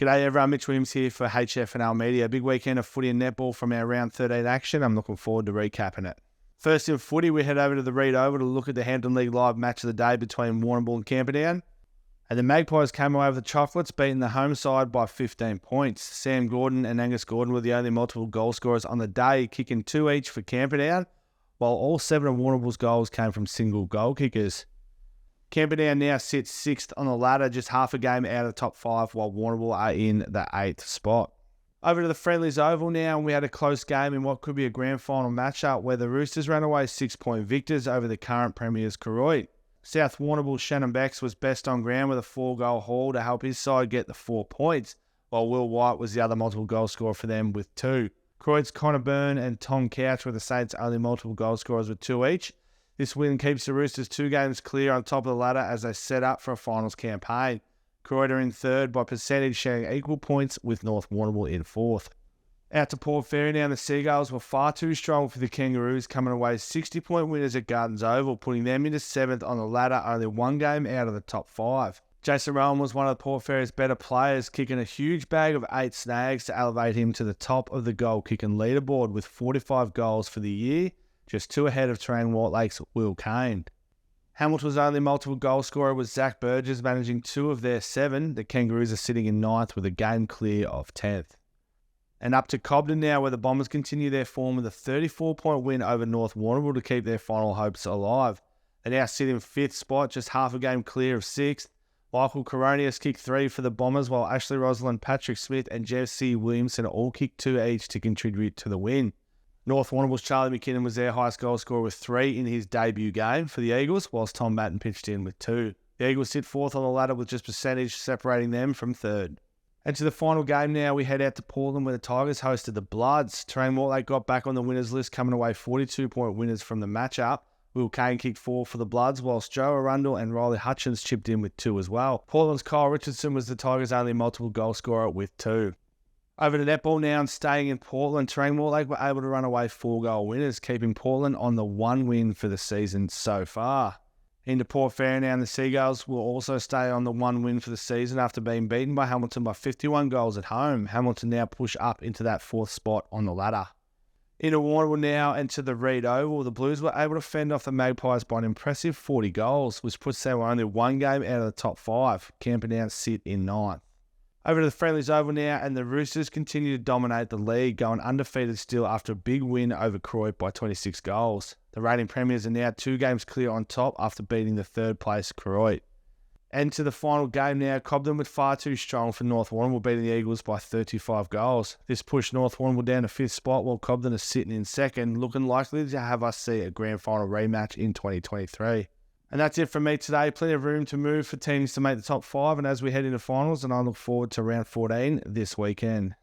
G'day everyone, Mitch Williams here for HFNL Media. Big weekend of footy and netball from our round 13 action. I'm looking forward to recapping it. First in footy, we head over to the Reed Oval to look at the Hampton League Live match of the day between Warrnambool and Camperdown. And the Magpies came away with the Chocolates, beating the home side by 15 points. Sam Gordon and Angus Gordon were the only multiple goal scorers on the day, kicking 2 each for Camperdown, while all 7 of Warrnambool's goals came from single goal kickers. Camperdown now sits 6th on the ladder, just half a game out of the top 5, while Warrnambool are in the 8th spot. Over to the Friendlies Oval now, and we had a close game in what could be a grand final matchup where the Roosters ran away 6-point victors over the current premiers Koroit. South Warrnambool's Shannon Becks was best on ground with a 4-goal haul to help his side get the 4 points, while Will White was the other multiple goal scorer for them with 2. Koroit's Connor Byrne and Tom Couch were the Saints' only multiple goal scorers with 2 each. This win keeps the Roosters 2 games clear on top of the ladder as they set up for a finals campaign. Koroit are in 3rd by percentage, sharing equal points with North Warrnambool in 4th. Out to Port Fairy now, the Seagulls were far too strong for the Kangaroos, coming away 60-point winners at Gardens Oval, putting them into 7th on the ladder, only 1 game out of the top 5. Jason Rowan was one of the Port Fairy's better players, kicking a huge bag of 8 snags to elevate him to the top of the goal-kicking leaderboard with 45 goals for the year, just 2 ahead of Terang Mortlake's Will Kane. Hamilton's only multiple goal scorer was Zach Burgess, managing 2 of their 7. The Kangaroos are sitting in 9th with a game clear of 10th. And up to Cobden now, where the Bombers continue their form with a 34-point win over North Warrnambool to keep their final hopes alive. They now sit in 5th spot, just half a game clear of 6th. Michael Coronius kicked 3 for the Bombers, while Ashley Rosalind, Patrick Smith and Jeff C. Williamson all kicked 2 each to contribute to the win. North Warrnambool's Charlie McKinnon was their highest goal scorer with 3 in his debut game for the Eagles, whilst Tom Matten pitched in with 2. The Eagles sit 4th on the ladder with just percentage separating them from 3rd. And to the final game now, we head out to Portland where the Tigers hosted the Bloods. Terang Mortlake got back on the winners list, coming away 42-point winners from the matchup. Will Kane kicked 4 for the Bloods, whilst Joe Arundel and Riley Hutchins chipped in with 2 as well. Portland's Kyle Richardson was the Tigers' only multiple goal scorer with 2. Over to netball now and staying in Portland, Terang Mortlake were able to run away 4-goal winners, keeping Portland on the 1 win for the season so far. Into Port Fairy now, and the Seagulls will also stay on the 1 win for the season after being beaten by Hamilton by 51 goals at home. Hamilton now push up into that 4th spot on the ladder. Into Warrnambool now and to the Reed Oval, the Blues were able to fend off the Magpies by an impressive 40 goals, which puts them only 1 game out of the top 5. Camperdown sit in 9th. Over to the Friendlies Oval now, and the Roosters continue to dominate the league, going undefeated still after a big win over Croydon by 26 goals. The reigning premiers are now 2 games clear on top after beating the 3rd place Croydon. And to the final game now, Cobden were far too strong for North Warrnambool, beating the Eagles by 35 goals. This pushed North Warrnambool down to 5th spot, while Cobden are sitting in 2nd, looking likely to have us see a grand final rematch in 2023. And that's it from me today. Plenty of room to move for teams to make the top 5, and as we head into finals, and I look forward to round 14 this weekend.